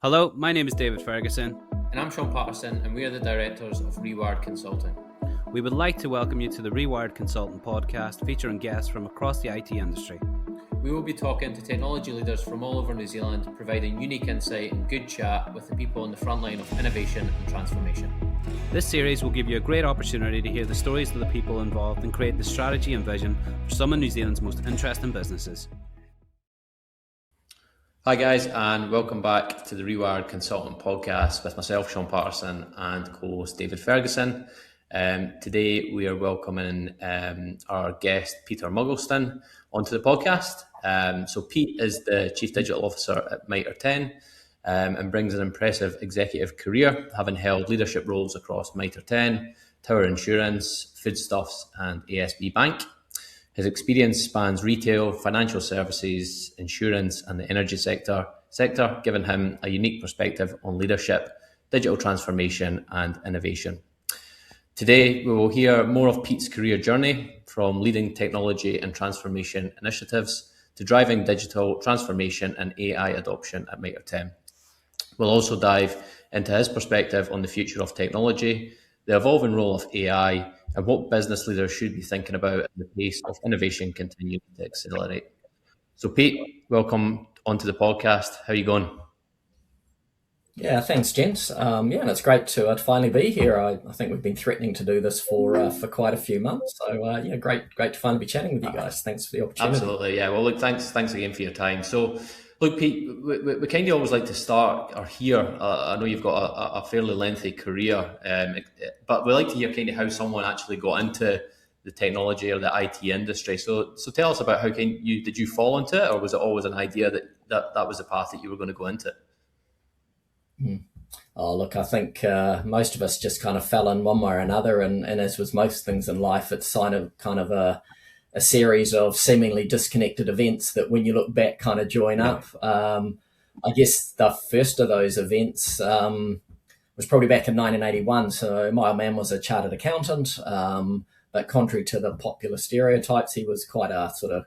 Hello, my name is David Ferguson. And I'm Sean Patterson, and we are the directors of Rewired Consulting. We would like to welcome you to the Rewired Consultant podcast featuring guests from across the IT industry. We will be talking to technology leaders from all over New Zealand, providing unique insight and good chat with the people on the front line of innovation and transformation. This series will give you a great opportunity to hear the stories of the people involved and create the strategy and vision for some of New Zealand's most interesting businesses. Hi guys, and welcome back to the Rewired Consultant podcast with myself, Sean Patterson, and co-host David Ferguson. Today we are welcoming our guest, Peter Muggleston, onto the podcast. So Pete is the Chief Digital Officer at Mitre 10 and brings an impressive executive career, having held leadership roles across Mitre 10, Tower Insurance, Foodstuffs and ASB Bank. His experience spans retail, financial services, insurance and the energy sector, giving him a unique perspective on leadership, digital transformation and innovation. Today, we will hear more of Pete's career journey, from leading technology and transformation initiatives to driving digital transformation and AI adoption at Mitre 10. We'll also dive into his perspective on the future of technology, the evolving role of AI, and what business leaders should be thinking about as the pace of innovation continues to accelerate. So Pete, welcome onto the podcast. How are you going? Yeah, thanks, gents. And it's great to finally be here. I think we've been threatening to do this for quite a few months. So great to finally be chatting with you guys. Thanks for the opportunity. Absolutely, yeah. Well, look, thanks again for your time. So, look, Pete, we kind of always like to start or hear. I know you've got a fairly lengthy career, but we like to hear kind of how someone actually got into the technology or the IT industry. So tell us about how did you fall into it, or was it always an idea that was the path that you were going to go into? Oh, look, I think most of us just kind of fell in one way or another, and as with most things in life, it's kind of a series of seemingly disconnected events that when you look back kind of join up. I guess the first of those events was probably back in 1981. So my old man was a chartered accountant, but contrary to the popular stereotypes, he was quite a sort of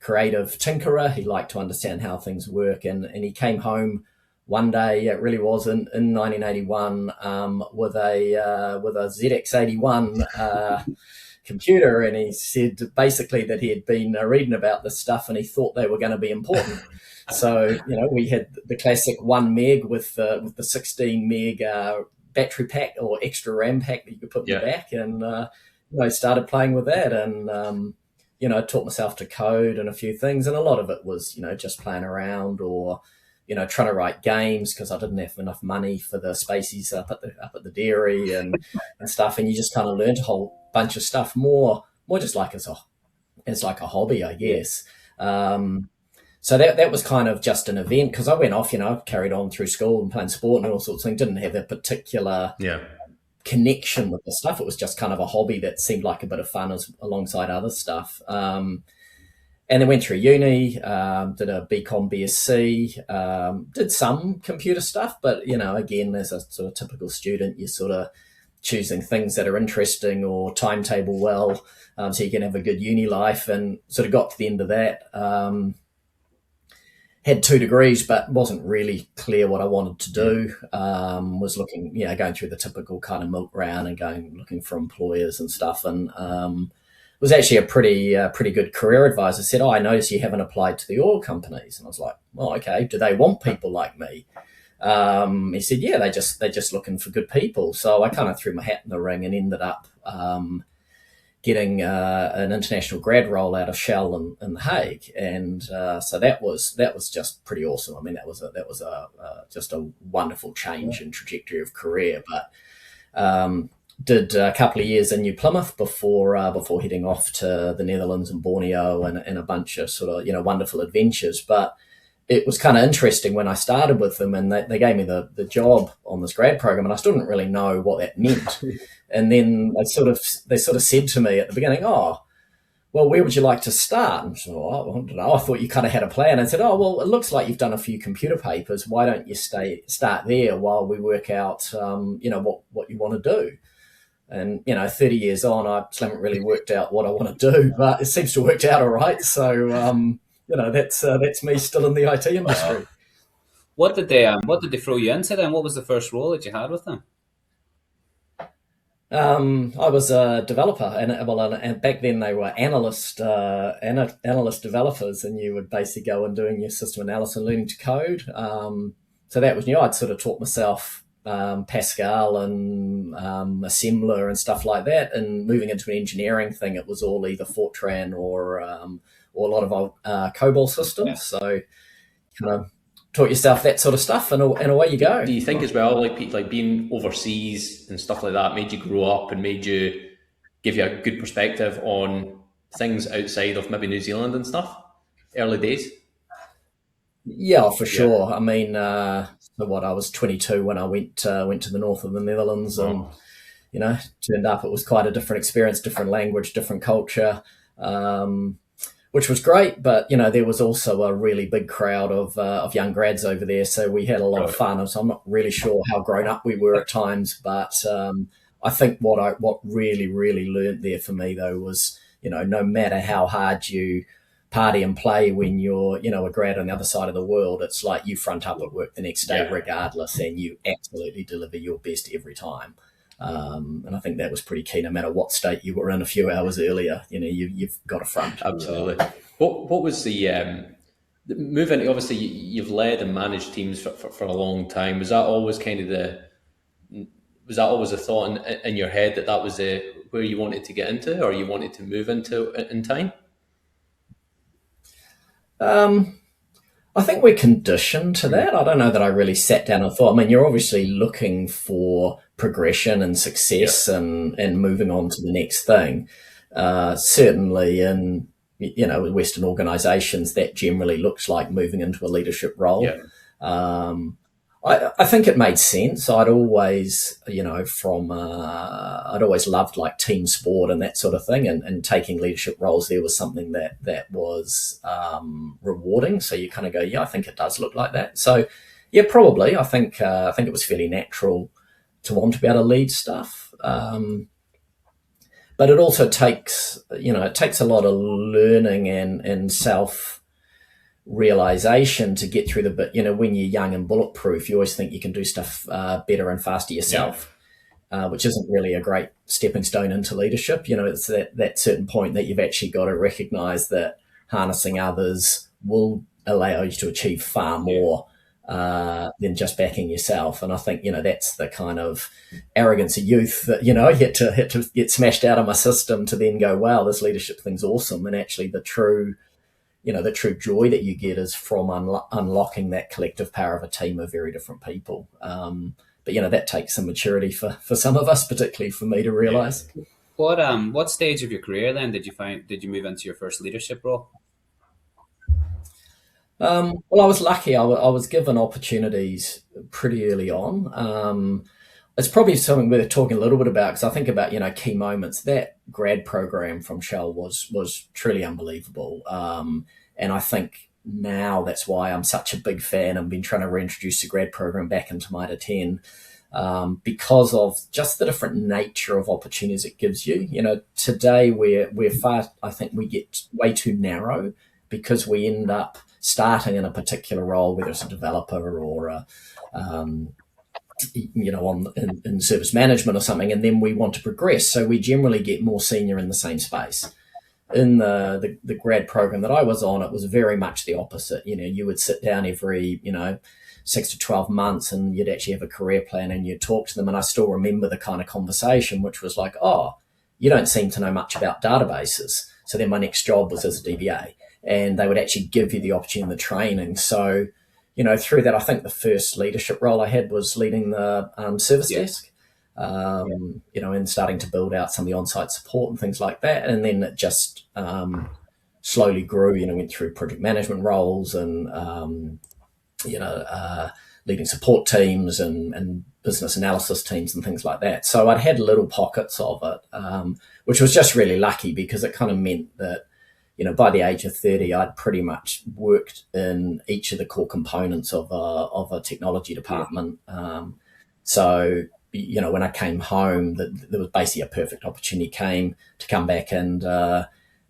creative tinkerer. He liked to understand how things work, and he came home one day, it really was in 1981, with a ZX81 computer, and he said basically that he had been reading about this stuff and he thought they were going to be important. So we had the classic 1 meg with the 16 meg battery pack or extra RAM pack that you could put in the back, and I started playing with that, and I taught myself to code and a few things, and a lot of it was just playing around or trying to write games because I didn't have enough money for the spaces up at the dairy and stuff. And you just kind of learned a whole bunch of stuff more just like as like a hobby, I guess. So that was kind of just an event because I went off, carried on through school and playing sport and all sorts of things. Didn't have a particular connection with the stuff. It was just kind of a hobby that seemed like a bit of fun alongside other stuff. And then went through uni, did a BCom BSc, did some computer stuff, but, again, as a sort of typical student, you're sort of choosing things that are interesting or timetable well, so you can have a good uni life, and sort of got to the end of that. Had 2 degrees, but wasn't really clear what I wanted to do. Was looking, going through the typical kind of milk round and looking for employers and stuff, and was actually a pretty good career advisor. Said, I noticed you haven't applied to the oil companies. And I was like, well, okay, do they want people like me? He said, yeah, they're just looking for good people. So I kind of threw my hat in the ring and ended up getting an international grad role out of Shell in The Hague. And so that was just pretty awesome. I mean, that was just a wonderful change in trajectory of career. But did a couple of years in New Plymouth before heading off to the Netherlands and Borneo and a bunch of sort of wonderful adventures. But it was kind of interesting when I started with them, and they gave me the job on this grad program, and I still didn't really know what that meant. And then they sort of said to me at the beginning, "Oh, well, where would you like to start?" And so I don't know. I thought you kind of had a plan. I said, "Oh, well, it looks like you've done a few computer papers. Why don't you start there while we work out, what you want to do?" And, 30 years on, I still haven't really worked out what I want to do, but it seems to have worked out all right. So, that's me still in the IT industry. what did they throw you into then? What was the first role that you had with them? I was a developer, and back then they were analyst developers, and you would basically go and doing your system analysis and learning to code. So that was new. I'd sort of taught myself Pascal and assembler and stuff like that. And moving into an engineering thing, it was all either Fortran or a lot of COBOL systems. Yeah. So kind of taught yourself that sort of stuff, and away you go. Do you think as well, like being overseas and stuff like that, made you grow up and give you a good perspective on things outside of maybe New Zealand and stuff? Early days. Yeah, for sure. I mean, I was 22 when I went to the north of the Netherlands, and turned up. It was quite a different experience, different language, different culture, which was great. But there was also a really big crowd of young grads over there, so we had a lot of fun. So I'm not really sure how grown up we were at times, but I think what really learned there for me though was no matter how hard you party and play when you're a grad on the other side of the world, it's like you front up at work the next day regardless, and you absolutely deliver your best every time. And I think that was pretty key. No matter what state you were in a few hours earlier, you've got a front. Absolutely. What was the move into? Obviously, you've led and managed teams for a long time. Was that always a thought in your head that was where you wanted to get into, or you wanted to move into in time? I think we're conditioned to that. I don't know that I really sat down and thought. I mean, you're obviously looking for progression and success and moving on to the next thing. Certainly in, Western organizations, that generally looks like moving into a leadership role. Yeah. I think it made sense. I'd always, I'd always loved like team sport and that sort of thing, and taking leadership roles there was something that was rewarding. So you kind of go, yeah, I think it does look like that. So yeah, probably. I think it was fairly natural to want to be able to lead stuff. But it also takes, it takes a lot of learning and self realization to get through the bit. When you're young and bulletproof, you always think you can do stuff better and faster yourself, which isn't really a great stepping stone into leadership. It's that certain point that you've actually got to recognize that harnessing others will allow you to achieve far more than just backing yourself. And I think that's the kind of arrogance of youth that had to get smashed out of my system to then go, wow, this leadership thing's awesome. And actually the true joy that you get is from unlocking that collective power of a team of very different people. But that takes some maturity for some of us, particularly for me to realize. What stage of your career then did you move into your first leadership role? Well, I was lucky. I was given opportunities pretty early on. It's probably something we're talking a little bit about, because I think about key moments. That grad program from Shell was truly unbelievable, and I think now that's why I'm such a big fan. I've been trying to reintroduce the grad program back into Mitre 10, because of just the different nature of opportunities it gives you. Today we're far. I think we get way too narrow, because we end up starting in a particular role, whether it's a developer or in service management or something, and then we want to progress. So we generally get more senior in the same space. In the grad program that I was on, it was very much the opposite. You would sit down every 6 to 12 months, and you'd actually have a career plan, and you'd talk to them. And I still remember the kind of conversation, which was like, oh, you don't seem to know much about databases. So then my next job was as a DBA, and they would actually give you the opportunity and the training. So through that, I think the first leadership role I had was leading the service desk, and starting to build out some of the on-site support and things like that. And then it just slowly grew, went through project management roles and, leading support teams and business analysis teams and things like that. So I'd had little pockets of it, which was just really lucky, because it kind of meant that, by the age of 30, I'd pretty much worked in each of the core components of a technology department. So, when I came home, there was basically a perfect opportunity came to come back and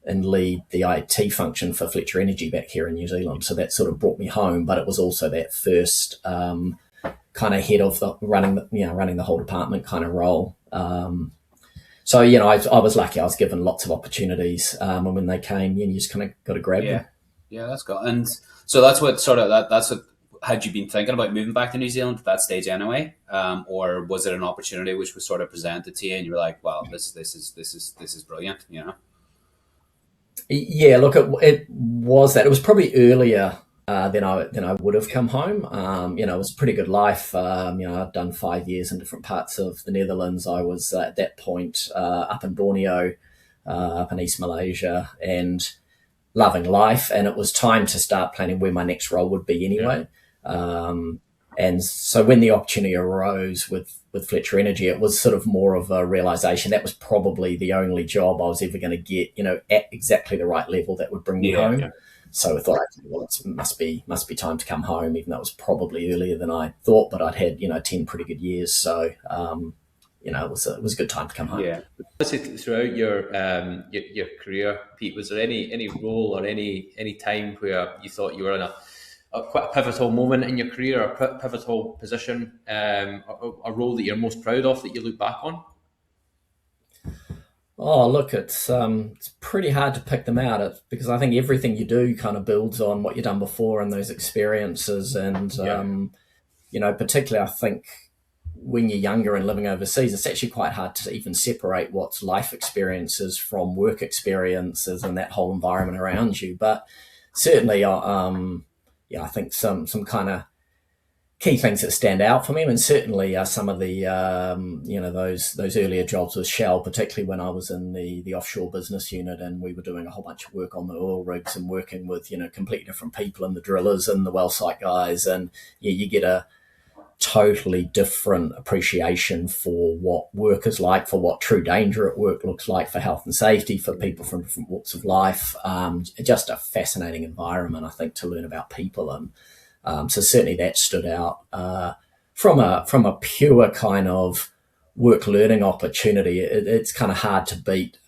and lead the IT function for Fletcher Energy back here in New Zealand. So that sort of brought me home, but it was also that first kind of head of the running the whole department kind of role. So I was lucky. I was given lots of opportunities, and when they came, you just kind of got to grab them. Yeah, that's good. And so that's what that's what had you been thinking about moving back to New Zealand at that stage anyway, or was it an opportunity which was sort of presented to you and you were like, well, this is brilliant, Yeah, look, it was that. It was probably earlier than I would have come home. It was a pretty good life. I'd done 5 years in different parts of the Netherlands. I was at that point up in Borneo, up in East Malaysia, and loving life. And it was time to start planning where my next role would be anyway. And so when the opportunity arose with Fletcher Energy, it was sort of more of a realization that was probably the only job I was ever going to get, at exactly the right level that would bring me home. Yeah. So I thought, well, it must be time to come home, even though it was probably earlier than I thought, but I'd had, 10 pretty good years. So, it was a good time to come home. Yeah. Throughout your career, Pete, was there any role or any time where you thought you were in a quite a pivotal moment in your career, a pivotal position, a role that you're most proud of that you look back on? Oh, look, it's pretty hard to pick them out because I think everything you do kind of builds on what you've done before and those experiences. And, particularly I think when you're younger and living overseas, it's actually quite hard to even separate what's life experiences from work experiences and that whole environment around you. But certainly, I think some kind of key things that stand out for me. I mean, certainly some of the, those earlier jobs with Shell, particularly when I was in the offshore business unit and we were doing a whole bunch of work on the oil rigs and working with, completely different people and the drillers and the well site guys. And you get a totally different appreciation for what work is like, for what true danger at work looks like, for health and safety, for people from different walks of life. Just a fascinating environment, I think, to learn about people. And so certainly that stood out. From a pure kind of work learning opportunity, it's kind of hard to beat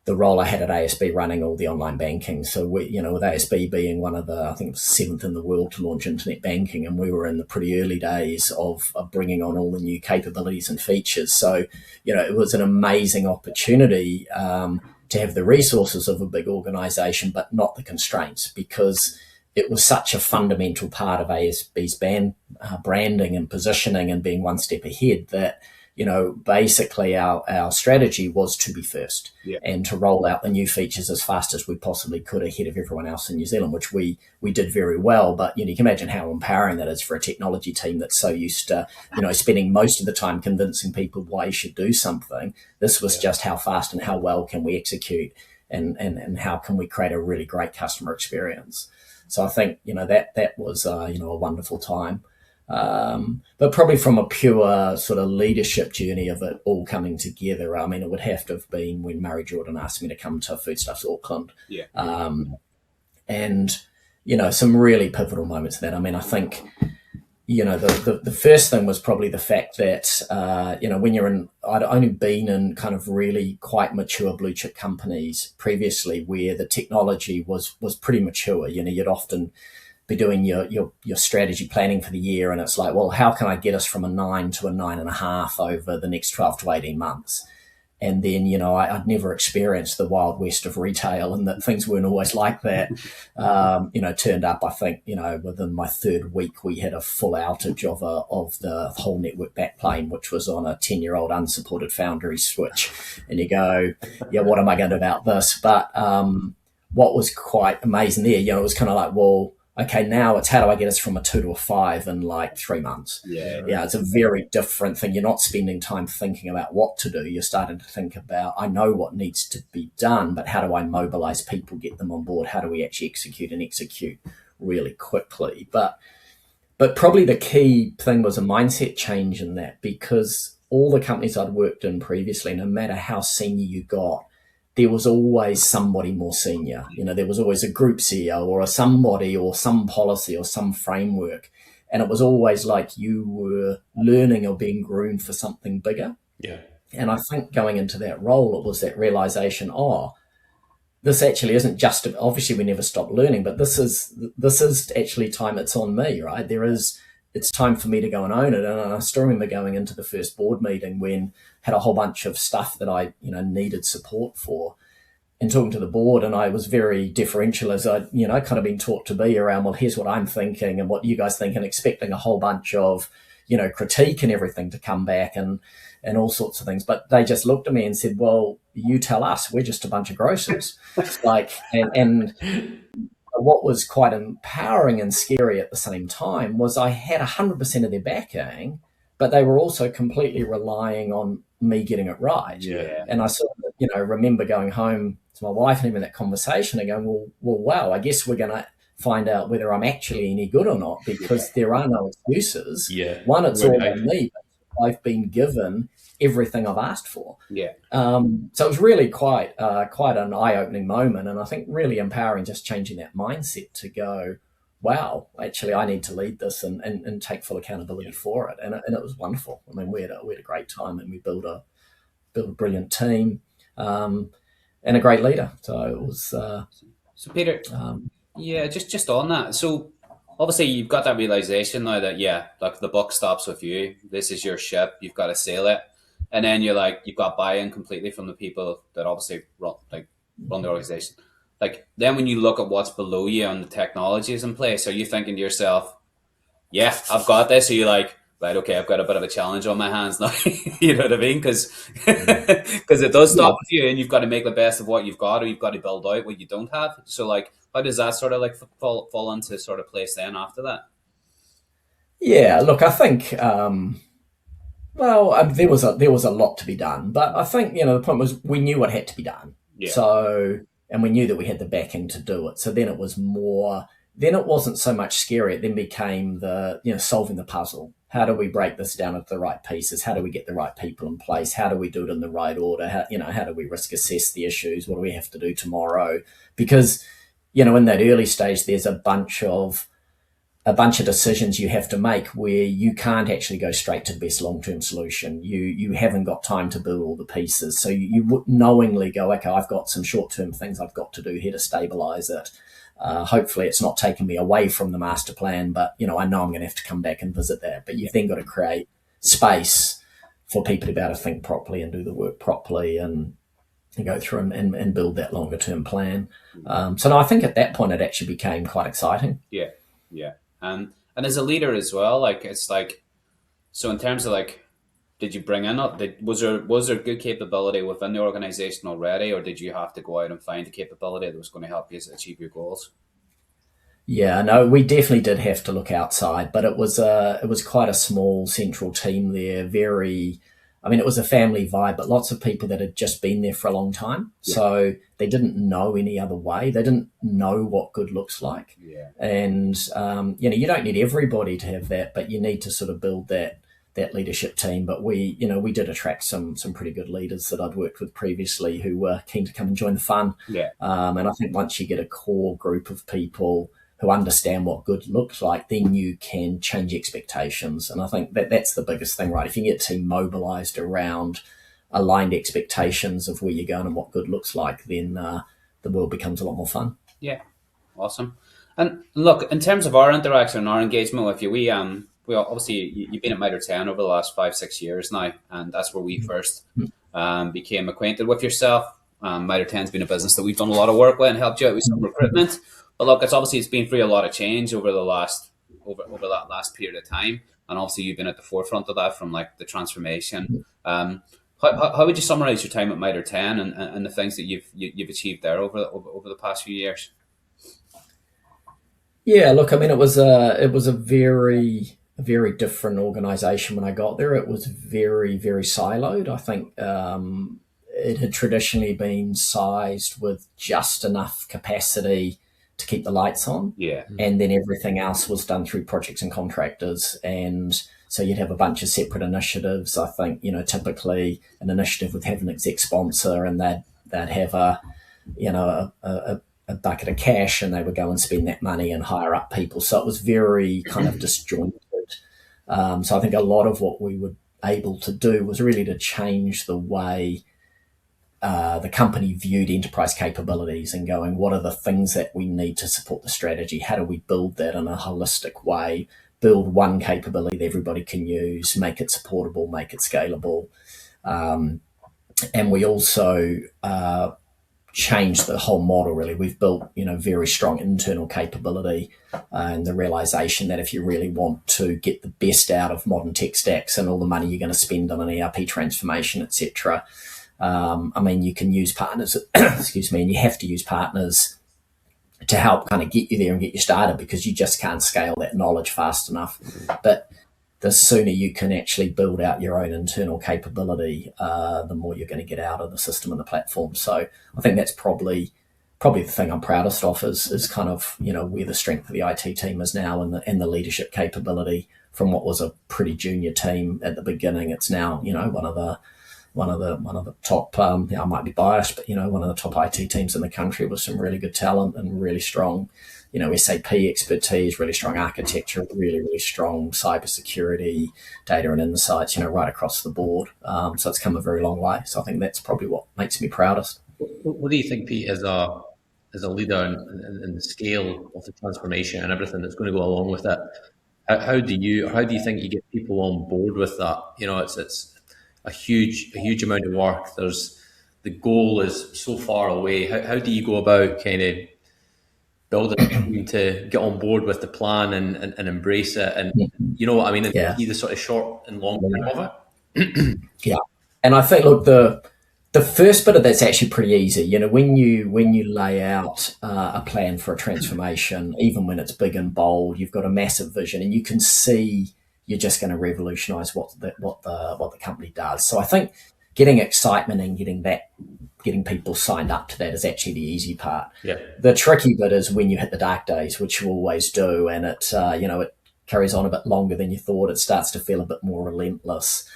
the role I had at ASB running all the online banking. So with ASB being one of the, I think it was 7th in the world to launch internet banking, and we were in the pretty early days of bringing on all the new capabilities and features. So, it was an amazing opportunity to have the resources of a big organization, but not the constraints, because it was such a fundamental part of ASB's branding and positioning and being one step ahead that, basically our strategy was to be first and to roll out the new features as fast as we possibly could ahead of everyone else in New Zealand, which we did very well. But, you can imagine how empowering that is for a technology team that's so used to, spending most of the time convincing people why you should do something. This was just how fast and how well can we execute and how can we create a really great customer experience. So I think, that was, a wonderful time. But probably from a pure sort of leadership journey of it all coming together, I mean, it would have to have been when Murray Jordan asked me to come to Foodstuffs Auckland. And, some really pivotal moments of that. I mean, I think, the first thing was probably the fact that, when I'd only been in kind of really quite mature blue chip companies previously where the technology was pretty mature. You'd often be doing your strategy planning for the year, and it's like, well, how can I get us from a 9 to a 9.5 over the next 12 to 18 months? And then, I'd never experienced the wild west of retail and that things weren't always like that. Turned up, I think, within my 3rd week, we had a full outage of the whole network backplane, which was on a 10-year-old unsupported Foundry switch. And you go, what am I going to do about this? But what was quite amazing there, it was kind of like, well, okay, now it's how do I get us from a 2 to a 5 in like 3 months? Yeah, it's a very different thing. You're not spending time thinking about what to do. You're starting to think about, I know what needs to be done, but how do I mobilize people, get them on board? How do we actually execute really quickly? But probably the key thing was a mindset change in that, because all the companies I'd worked in previously, no matter how senior you got, there was always somebody more senior. There was always a group CEO or somebody or some policy or some framework. And it was always like you were learning or being groomed for something bigger. Yeah. And I think going into that role, it was that realization, this actually isn't just, obviously we never stop learning, but this is actually time it's on me, right? It's time for me to go and own it. And I still remember going into the first board meeting when I had a whole bunch of stuff that I, needed support for, and talking to the board, and I was very deferential as I, kind of been taught to be around, well, here's what I'm thinking and what you guys think, and expecting a whole bunch of, critique and everything to come back and all sorts of things. But they just looked at me and said, well, you tell us, we're just a bunch of grocers. And what was quite empowering and scary at the same time was I had 100% of their backing, but they were also completely relying on me getting it right. Yeah. And I sort of, remember going home to my wife and having that conversation and going, well, wow, I guess we're going to find out whether I'm actually any good or not, because there are no excuses. Yeah. One, it's all on me. I've been given everything I've asked for. Yeah. So it was really quite an eye-opening moment, and I think really empowering, just changing that mindset to go, wow, actually I need to lead this and take full accountability for it. And it was wonderful. I mean, we had a great time, and we built a brilliant team and a great leader. So it was. So Peter, just on that. So obviously you've got that realization now that like the buck stops with you. This is your ship. You've got to sail it. And then you've got buy-in completely from the people that obviously run the organization. Like, then when you look at what's below you and the technologies in place, are you thinking to yourself, yeah, I've got this? Or you're like, right, okay, I've got a bit of a challenge on my hands now. You know what I mean? Because it does stop with you, and you've got to make the best of what you've got, or you've got to build out what you don't have. So how does that sort of fall into sort of place then after that? Yeah, look, I think, there was a lot to be done, but I think, the point was we knew what had to be done. Yeah. So, and we knew that we had the backing to do it. So then it wasn't so much scary. It then became solving the puzzle. How do we break this down into the right pieces? How do we get the right people in place? How do we do it in the right order? How do we risk assess the issues? What do we have to do tomorrow? Because, in that early stage, there's a bunch of decisions you have to make where you can't actually go straight to the best long-term solution. You haven't got time to build all the pieces. So you would knowingly go, okay, I've got some short-term things I've got to do here to stabilize it. Hopefully it's not taking me away from the master plan, but, I know I'm going to have to come back and visit that. But you've then got to create space for people to be able to think properly and do the work properly and go through and build that longer-term plan. So no, I think at that point it actually became quite exciting. Yeah, yeah. And as a leader as well, so in terms of did you bring in was there good capability within the organization already, or did you have to go out and find a capability that was going to help you achieve your goals? Yeah, no, we definitely did have to look outside, but it was quite a small central team there. It was a family vibe, but lots of people that had just been there for a long time. Yeah. So they didn't know any other way. They didn't know what good looks like. Yeah. And, you don't need everybody to have that, but you need to sort of build that leadership team. But we did attract some pretty good leaders that I'd worked with previously who were keen to come and join the fun. Yeah. And I think once you get a core group of people who understand what good looks like, then you can change expectations. And I think that's the biggest thing, right? If you get a team mobilized around aligned expectations of where you're going and what good looks like, then the world becomes a lot more fun. Yeah, awesome. And look, in terms of our interaction and our engagement with you, we obviously, you've been at Mitre 10 over the last 5-6 years now, and that's where we first became acquainted with yourself. Mitre 10's been a business that we've done a lot of work with and helped you out with some recruitment. But look, it's been through a lot of change over the last over that last period of time, and obviously you've been at the forefront of that from the transformation. How would you summarize your time at Mitre 10 and the things that you've achieved there over the past few years? Yeah, look, it was a very different organization when I got there. It was very, very siloed. I think it had traditionally been sized with just enough capacity to keep the lights on. Yeah. And then everything else was done through projects and contractors. And so you'd have a bunch of separate initiatives. I think, typically an initiative would have an exec sponsor, and they'd have a bucket of cash, and they would go and spend that money and hire up people. So it was very kind of disjointed. So I think a lot of what we were able to do was really to change the way the company viewed enterprise capabilities and going, what are the things that we need to support the strategy? How do we build that in a holistic way? Build one capability that everybody can use, make it supportable, make it scalable. And we also changed the whole model, really. We've built, very strong internal capability and the realization that if you really want to get the best out of modern tech stacks and all the money you're going to spend on an ERP transformation, etc., you can use partners, excuse me, and you have to use partners to help kind of get you there and get you started, because you just can't scale that knowledge fast enough. But the sooner you can actually build out your own internal capability, the more you're going to get out of the system and the platform. So I think that's probably the thing I'm proudest of is kind of, where the strength of the IT team is now, and the leadership capability from what was a pretty junior team at the beginning. It's now, one of the top, I might be biased, but, one of the top IT teams in the country with some really good talent and really strong, SAP expertise, really strong architecture, really, really strong cybersecurity, data and insights, right across the board. So it's come a very long way. So I think that's probably what makes me proudest. What do you think, Pete, as a leader in the scale of the transformation and everything that's going to go along with it? How do you think you get people on board with that? It's a huge amount of work. The goal is so far away. How do you go about kind of building a team to get on board with the plan and embrace it? And you know what I mean? Yeah. The sort of short and long term of it. Yeah. And I think, look, the first bit of that's actually pretty easy. When you lay out a plan for a transformation, even when it's big and bold, you've got a massive vision and you can see you're just going to revolutionize what the company does. So I think getting excitement and getting people signed up to that is actually the easy part. Yeah. The tricky bit is when you hit the dark days, which you always do, and it carries on a bit longer than you thought. It starts to feel a bit more relentless.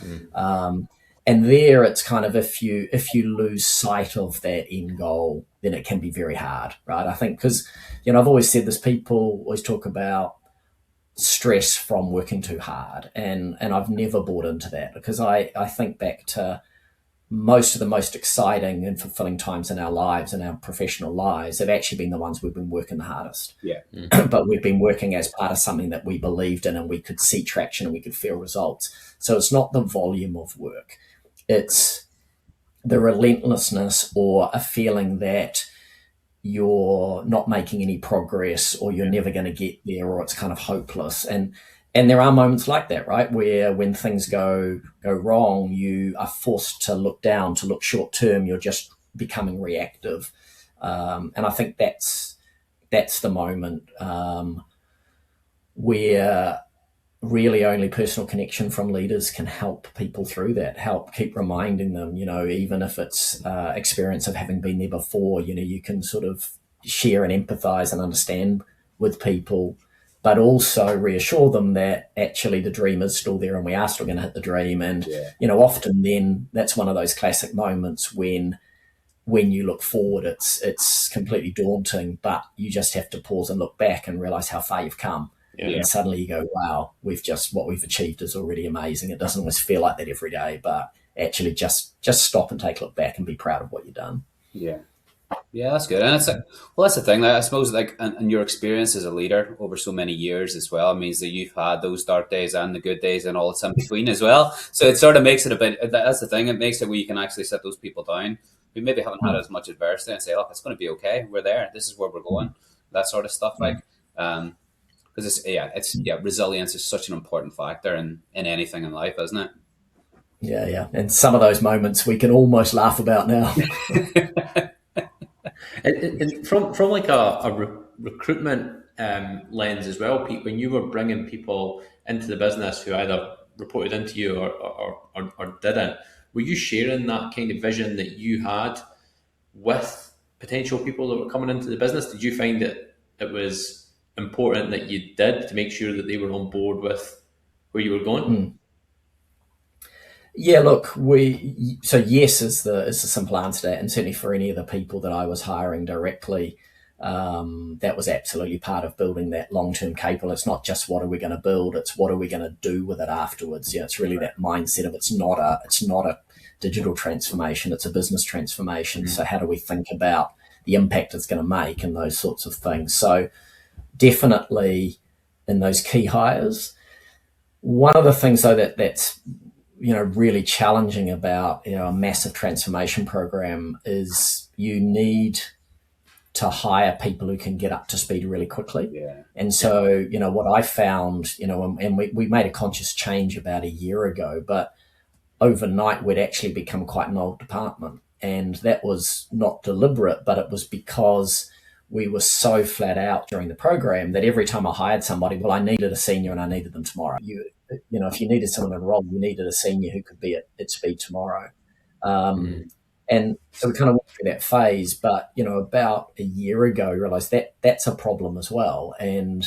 And there it's kind of, if you lose sight of that end goal, then it can be very hard, right? I think because, I've always said this, people always talk about stress from working too hard. And I've never bought into that, because I think back to most of the most exciting and fulfilling times in our lives and our professional lives have actually been the ones we've been working the hardest. Yeah. But we've been working as part of something that we believed in and we could see traction and we could feel results. So it's not the volume of work. It's the relentlessness or a feeling that you're not making any progress or you're never going to get there, or it's kind of hopeless. And there are moments like that, right? Where when things go wrong, you are forced to look down, to look short term. You're just becoming reactive. And I think that's the moment where really only personal connection from leaders can help people through that, help keep reminding them, even if it's experience of having been there before, you can sort of share and empathize and understand with people, but also reassure them that actually the dream is still there and we are still going to hit the dream. And, often then that's one of those classic moments when you look forward, it's completely daunting, but you just have to pause and look back and realize how far you've come. Yeah. And suddenly you go, wow, what we've achieved is already amazing. It doesn't always feel like that every day, but actually just stop and take a look back and be proud of what you've done. Yeah. Yeah, that's good. And that's the thing. I suppose, and your experience as a leader over so many years as well means that you've had those dark days and the good days and all that's in between as well. So it sort of makes it a bit, that's the thing. It makes it where you can actually sit those people down who maybe haven't had as much adversity and say, look, it's going to be okay. We're there. This is where we're going. That sort of stuff. Because resilience is such an important factor in anything in life, isn't it? Yeah. And some of those moments we can almost laugh about now. And from like a recruitment lens as well, Pete, when you were bringing people into the business who either reported into you or didn't, were you sharing that kind of vision that you had with potential people that were coming into the business? Did you find that it was important that you did to make sure that they were on board with where you were going? Yeah, look, yes is the simple answer to that, and certainly for any of the people that I was hiring directly, that was absolutely part of building that long-term capable. It's not just what are we going to build, it's what are we going to do with it afterwards. It's really that mindset of it's not a digital transformation, it's a business transformation. So how do we think about the impact it's going to make and those sorts of things? So definitely in those key hires. One of the things though that's really challenging about a massive transformation program is you need to hire people who can get up to speed really quickly. Yeah. And so, what I found, and we made a conscious change about a year ago, but overnight we'd actually become quite an old department. And that was not deliberate, but it was because we were so flat out during the program that every time I hired somebody, well, I needed a senior and I needed them tomorrow. If you needed someone in a role, you needed a senior who could be at speed tomorrow. And so we kind of went through that phase, but, about a year ago, we realized that that's a problem as well. And,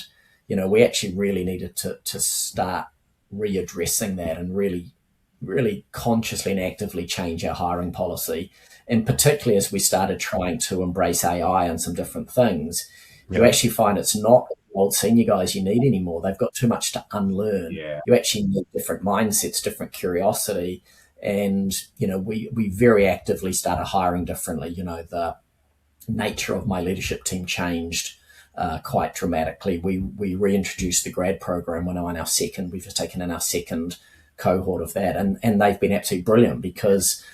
we actually really needed to start readdressing that and really, really consciously and actively change our hiring policy. And particularly as we started trying to embrace AI and some different things, you actually find it's not old senior guys you need anymore. They've got too much to unlearn. Yeah. You actually need different mindsets, different curiosity. And, we very actively started hiring differently. The nature of my leadership team changed quite dramatically. We reintroduced the grad program when I'm we've taken in our second cohort of that. And they've been absolutely brilliant because,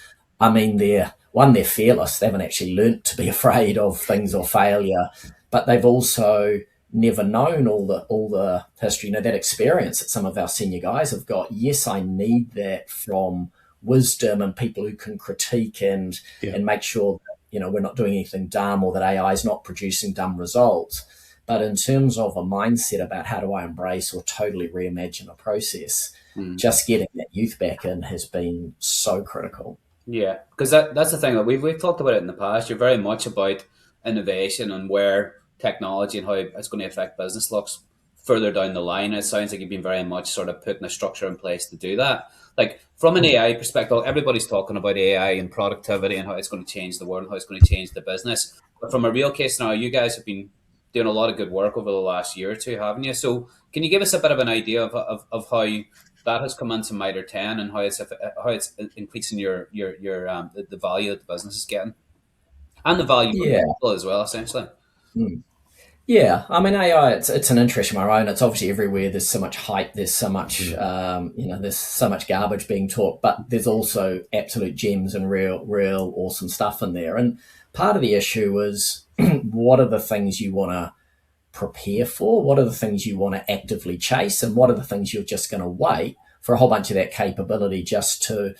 they're fearless. They haven't actually learnt to be afraid of things or failure, but they've also never known all the history, that experience that some of our senior guys have got. Yes, I need that from wisdom and people who can critique and make sure that, we're not doing anything dumb or that AI is not producing dumb results. But in terms of a mindset about how do I embrace or totally reimagine a process, just getting that youth back in has been so critical. Yeah, because that's the thing that we've talked about it in the past. You're very much about innovation and where technology and how it's going to affect business looks further down the line. It sounds like you've been very much sort of putting a structure in place to do that. Like from an AI perspective, everybody's talking about AI and productivity and how it's going to change the world and how it's going to change the business. But from a real case now, you guys have been doing a lot of good work over the last year or two, haven't you? So can you give us a bit of an idea of how that has come into Mitre 10 and how it's increasing your the value that the business is getting and the value for people as well, essentially? Yeah, AI, it's an interest of my own. It's obviously everywhere. There's so much hype. There's so much, there's so much garbage being taught, but there's also absolute gems and real awesome stuff in there. And part of the issue is what are the things you want to prepare for? What are the things you want to actively chase? And what are the things you're just going to wait for a whole bunch of that capability just to,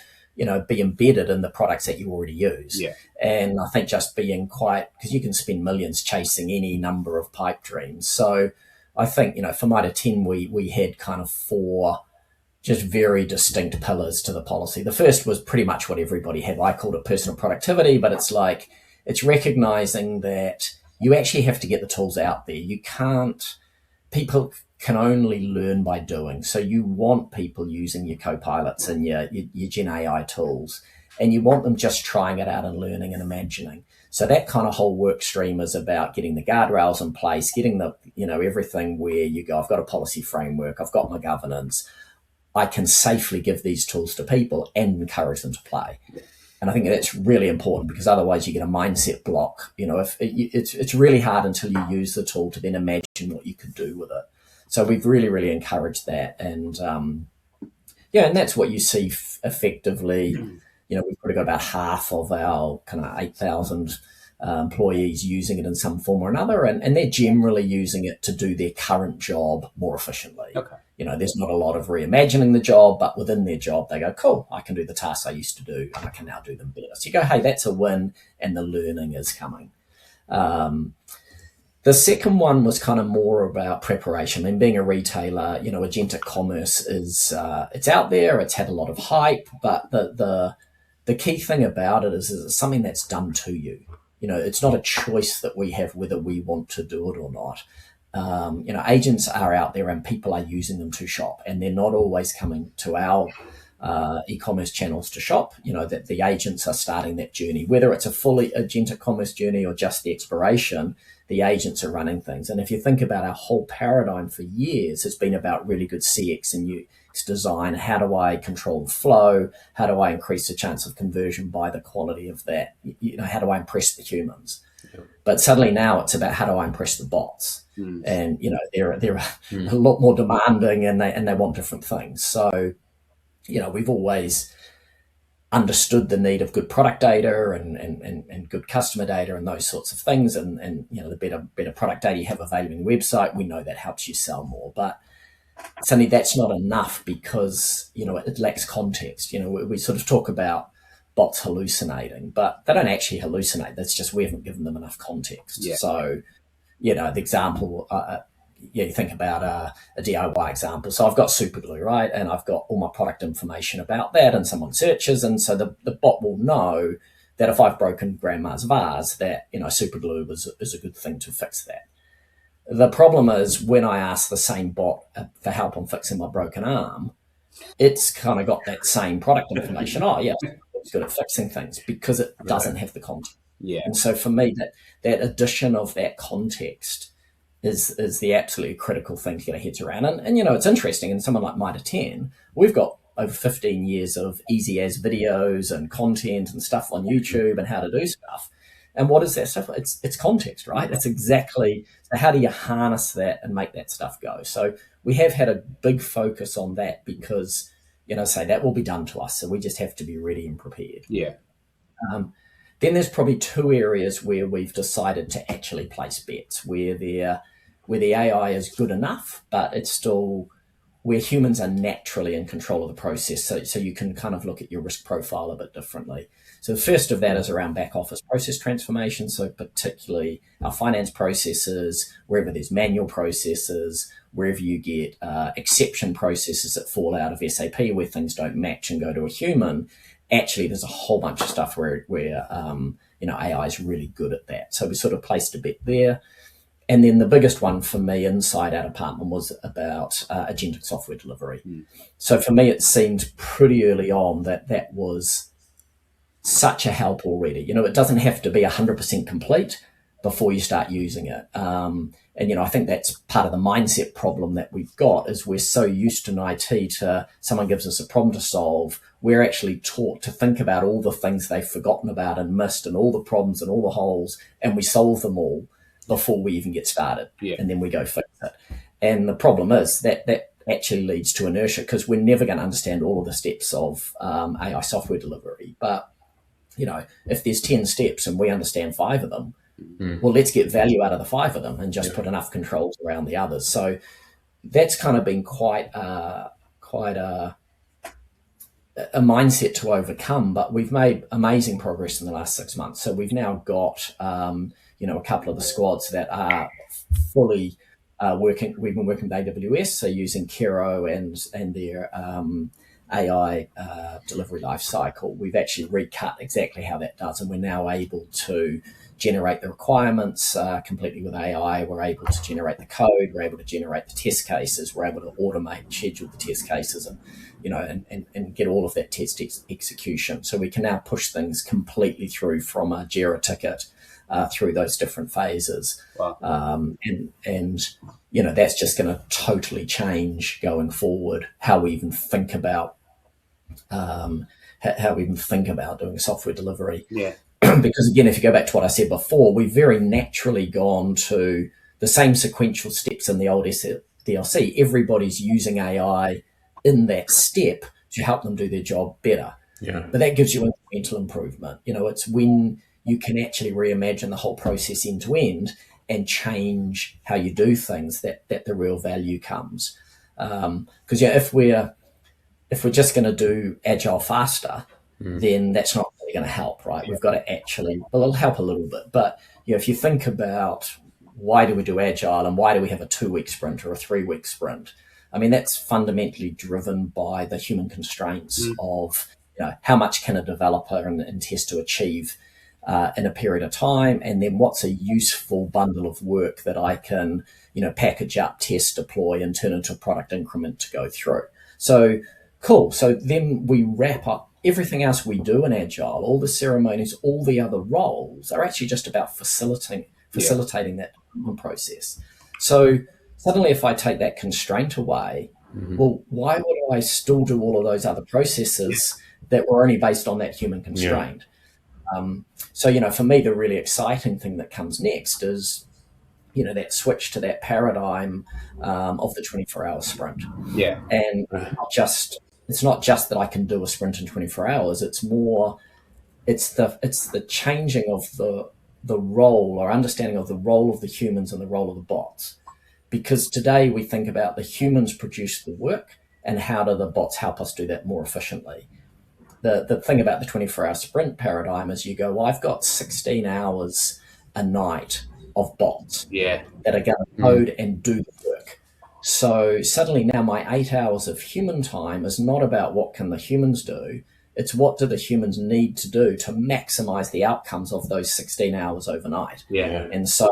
be embedded in the products that you already use? Yeah. And I think just being because you can spend millions chasing any number of pipe dreams. So I think, for Mitre 10, we had kind of 4 just very distinct pillars to the policy. The first was pretty much what everybody had. I called it personal productivity, but it's recognizing that you actually have to get the tools out there. People can only learn by doing. So you want people using your co-pilots and your Gen AI tools, and you want them just trying it out and learning and imagining. So that kind of whole work stream is about getting the guardrails in place, getting the, everything where you go, I've got a policy framework, I've got my governance, I can safely give these tools to people and encourage them to play. And I think that's really important because otherwise you get a mindset block. If it's really hard until you use the tool to then imagine what you could do with it. So we've really, really encouraged that. And and that's what you see effectively. We've probably got about half of our kind of 8,000 employees using it in some form or another. And they're generally using it to do their current job more efficiently. Okay. There's not a lot of reimagining the job, but within their job, they go, cool, I can do the tasks I used to do and I can now do them better. So you go, hey, that's a win, and the learning is coming. The second one was kind of more about preparation. I mean, being a retailer, agentic commerce is, it's out there, it's had a lot of hype, but the key thing about it is it's something that's done to you. It's not a choice that we have whether we want to do it or not. Agents are out there and people are using them to shop, and they're not always coming to our e-commerce channels to shop. That the agents are starting that journey, whether it's a fully agentic commerce journey or just the exploration. the agents are running things. And if you think about our whole paradigm for years, it's been about really good CX and UX design. How do I control the flow? How do I increase the chance of conversion by the quality of that? How do I impress the humans? But suddenly now it's about how do I impress the bots? And they're a lot more demanding, and they want different things. So we've always understood the need of good product data and good customer data and those sorts of things. And the better product data you have available in the website, we know that helps you sell more. But suddenly that's not enough because, it lacks context. We sort of talk about bots hallucinating, but they don't actually hallucinate. That's just we haven't given them enough context. Yeah. So, the example, you think about a DIY example. So I've got super glue, right? And I've got all my product information about that, and someone searches. And so the bot will know that if I've broken grandma's vase, that, super glue is a good thing to fix that. The problem is when I ask the same bot for help on fixing my broken arm, it's kind of got that same product information. Oh, yeah, it's good at fixing things because it doesn't have the context. Yeah. And so for me, that addition of that context is the absolutely critical thing to get our heads around. And it's interesting. In someone like Mitre, we've got over 15 years of easy as videos and content and stuff on YouTube and how to do stuff. And what is that stuff? It's context, right? It's exactly, so how do you harness that and make that stuff go? So we have had a big focus on that because, say that will be done to us. So we just have to be ready and prepared. Yeah. Then there's probably two areas where we've decided to actually place bets, where the AI is good enough, but it's still where humans are naturally in control of the process. So you can kind of look at your risk profile a bit differently. So the first of that is around back office process transformation. So particularly our finance processes, wherever there's manual processes, wherever you get exception processes that fall out of SAP where things don't match and go to a human. Actually, there's a whole bunch of stuff where AI is really good at that. So we sort of placed a bet there. And then the biggest one for me inside our department was about agentic software delivery. So for me, it seemed pretty early on that was such a help already. It doesn't have to be 100% complete before you start using it. And I think that's part of the mindset problem that we've got is we're so used to IT to someone gives us a problem to solve. We're actually taught to think about all the things they've forgotten about and missed and all the problems and all the holes, and we solve them all before we even get started. Yeah. And then we go fix it. And the problem is that actually leads to inertia because we're never going to understand all of the steps of AI software delivery. But, if there's 10 steps and we understand 5 of them, well, let's get value out of the 5 of them and just put enough controls around the others. So that's kind of been quite a mindset to overcome, but we've made amazing progress in the last 6 months. So we've now got, a couple of the squads that are fully working. We've been working with AWS, so using Kiro and their AI delivery life cycle. We've actually recut exactly how that does, and we're now able to generate the requirements completely with AI. We're able to generate the code. We're able to generate the test cases. We're able to automate and schedule the test cases and get all of that test execution. So we can now push things completely through from a Jira ticket through those different phases. Wow. And that's just going to totally change going forward how we even think about doing software delivery. Yeah. Because again, if you go back to what I said before, we've very naturally gone to the same sequential steps in the old SDLC. Everybody's using AI in that step to help them do their job better. Yeah. But that gives you incremental improvement. It's when you can actually reimagine the whole process end to end and change how you do things that the real value comes. Because if we're just going to do agile faster, then that's not really going to help, right? We've got to actually, well, it'll help a little bit. But if you think about why do we do agile and why do we have a 2-week sprint or a 3-week sprint? I mean, that's fundamentally driven by the human constraints of how much can a developer and tester achieve in a period of time, and then what's a useful bundle of work that I can package up, test, deploy, and turn into a product increment to go through. So cool. So then we wrap up everything else we do in Agile, all the ceremonies, all the other roles are actually just about facilitating that recruitment process. So suddenly if I take that constraint away, well, why would I still do all of those other processes that were only based on that human constraint? So, for me, the really exciting thing that comes next is, that switch to that paradigm of the 24-hour sprint. Yeah. And it's not just that I can do a sprint in 24 hours. It's the changing of the role or understanding of the role of the humans and the role of the bots. Because today we think about the humans produce the work and how do the bots help us do that more efficiently. The thing about the 24-hour sprint paradigm is you go, well, I've got 16 hours a night of bots that are going to code and do the work. So suddenly now my 8 hours of human time is not about what can the humans do. It's what do the humans need to do to maximize the outcomes of those 16 hours overnight. And so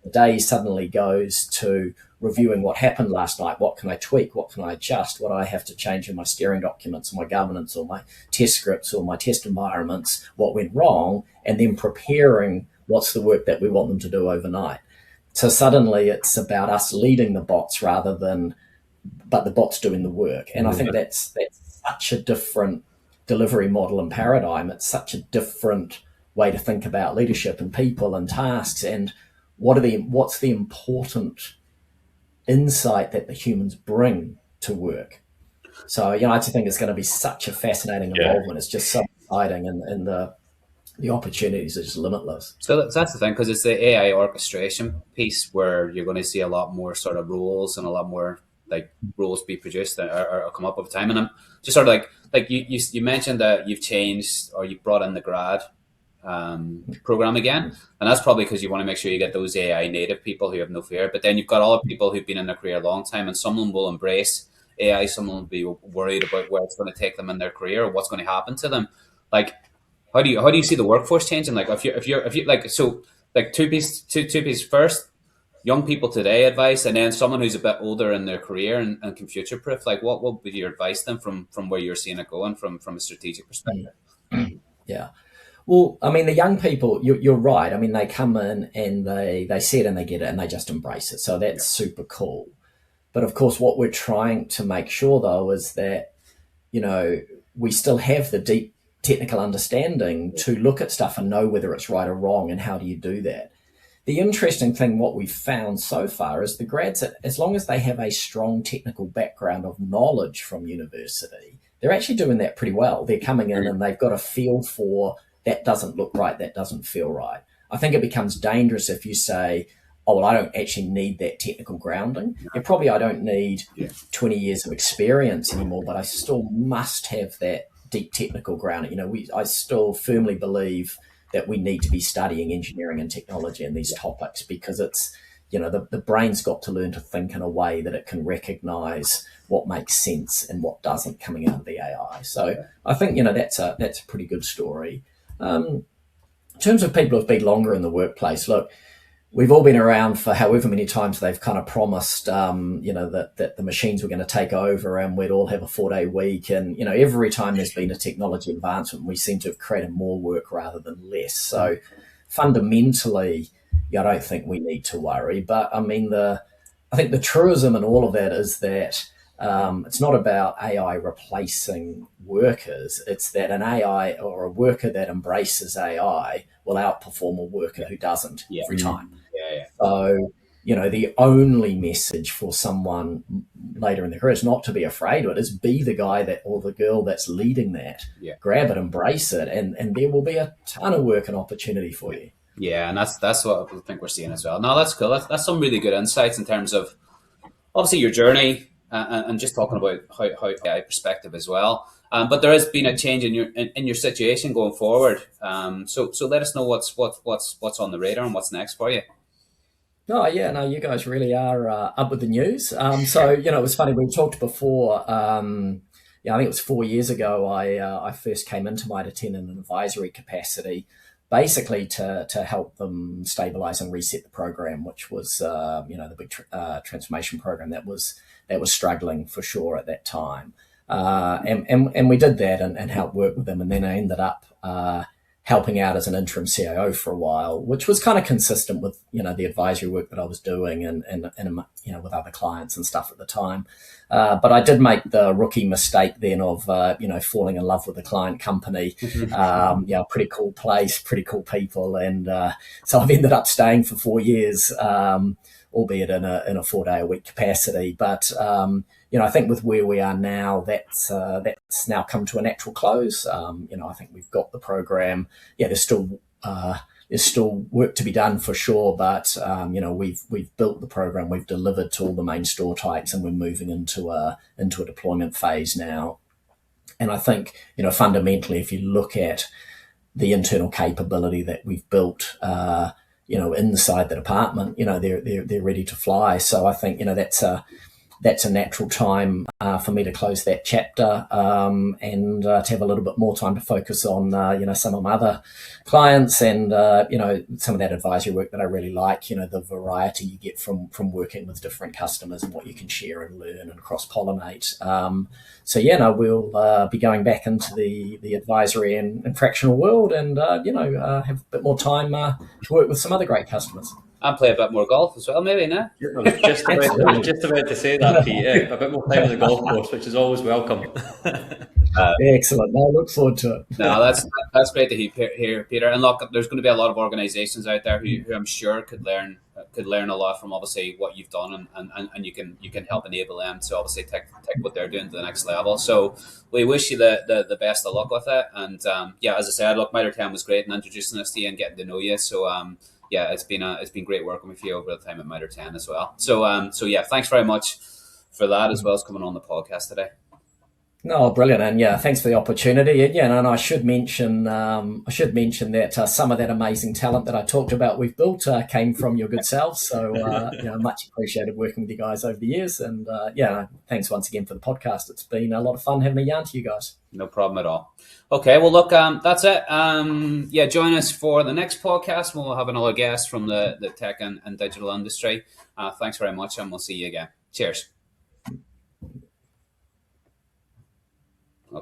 the day suddenly goes to reviewing what happened last night. What can I tweak? What can I adjust? What do I have to change in my steering documents or my governance or my test scripts or my test environments? What went wrong? And then preparing what's the work that we want them to do overnight. So suddenly it's about us leading the bots but the bots doing the work. And I think that's such a different delivery model and paradigm. It's such a different way to think about leadership and people and tasks and what's the important insight that the humans bring to work. So, I just think it's going to be such a fascinating involvement. It's just so exciting and the opportunities are just limitless. So that's the thing, because it's the AI orchestration piece where you're going to see a lot more sort of roles and a lot more like roles be produced or come up over time. And I'm just sort of like you mentioned that you've changed or you brought in the grad program again, and that's probably because you want to make sure you get those AI native people who have no fear. But then you've got all the people who've been in their career a long time, and someone will embrace AI, someone will be worried about where it's going to take them in their career or what's going to happen to them. Like, how do you see the workforce changing? Like, if you like, so like two pieces first, young people today advice, and then someone who's a bit older in their career and can future proof. Like, what would be your advice then from where you're seeing it going from a strategic perspective? Yeah. Well, I mean, the young people, you're right. I mean, they come in and they see it and they get it and they just embrace it. So that's super cool. But of course, what we're trying to make sure, though, is that, we still have the deep technical understanding to look at stuff and know whether it's right or wrong and how do you do that. The interesting thing, what we've found so far is the grads, as long as they have a strong technical background of knowledge from university, they're actually doing that pretty well. They're coming in and they've got a feel for that doesn't look right, that doesn't feel right. I think it becomes dangerous if you say, oh, well, I don't actually need that technical grounding. I don't need 20 years of experience anymore, but I still must have that deep technical grounding. I still firmly believe that we need to be studying engineering and technology and these topics because it's, the brain's got to learn to think in a way that it can recognize what makes sense and what doesn't coming out of the AI. So I think, that's a pretty good story. In terms of people who've been longer in the workplace, look, we've all been around for however many times they've kind of promised, that the machines were going to take over and we'd all have a 4-day week. And, every time there's been a technology advancement, we seem to have created more work rather than less. So fundamentally, I don't think we need to worry. But I mean, I think the truism in all of that is that it's not about AI replacing workers. It's that an AI or a worker that embraces AI will outperform a worker who doesn't every time. So, the only message for someone later in their career is not to be afraid of it, is be the guy or the girl that's leading that. Grab it, embrace it, and there will be a ton of work and opportunity for you. Yeah, and that's what I think we're seeing as well. No, that's cool. That's some really good insights in terms of obviously your journey and just talking about how AI perspective as well. But there has been a change in your situation going forward. So let us know what's on the radar and what's next for you. Oh, yeah, no, you guys really are up with the news. So, it was funny, we talked before, I think it was 4 years ago, I first came into Mitre in an advisory capacity, basically to help them stabilize and reset the program, which was, the big transformation program that was struggling for sure at that time. And we did that and helped work with them. And then I ended up helping out as an interim CIO for a while, which was kind of consistent with, the advisory work that I was doing and with other clients and stuff at the time. But I did make the rookie mistake then of, falling in love with the client company. Pretty cool place, pretty cool people. And so I've ended up staying for 4 years, albeit in a 4-day-a-week capacity. But, I think with where we are now, that's now come to a natural close. I think we've got the program. Yeah, there's still work to be done for sure, but we've built the program, we've delivered to all the main store types, and we're moving into a deployment phase now. And I think fundamentally, if you look at the internal capability that we've built, inside the department, they're ready to fly. So I think that's a natural time for me to close that chapter and to have a little bit more time to focus on, some of my other clients and, some of that advisory work that I really like, the variety you get from working with different customers and what you can share and learn and cross-pollinate. We'll be going back into the advisory and fractional world and, have a bit more time to work with some other great customers. And play a bit more golf as well, maybe, no? I was just about to say that, Pete. A bit more time on the golf course, which is always welcome. Excellent. I look forward to it. No, that's great to hear, Peter. And look, there's going to be a lot of organisations out there who I'm sure could learn a lot from obviously what you've done, and you can help enable them to obviously take what they're doing to the next level. So we wish you the best of luck with it. And as I said, look, Mitre 10 was great in introducing us to you and getting to know you. So it's been great working with you over the time at Mitre 10 as well. So thanks very much for that, as well as coming on the podcast today. No, brilliant, and thanks for the opportunity. And I should mention that some of that amazing talent that I talked about we've built came from your good selves. So much appreciated working with you guys over the years. And thanks once again for the podcast. It's been a lot of fun having a yarn to you guys. No problem at all. Okay, well, look, that's it. Join us for the next podcast. We'll have another guest from the tech and digital industry. Thanks very much, and we'll see you again. Cheers.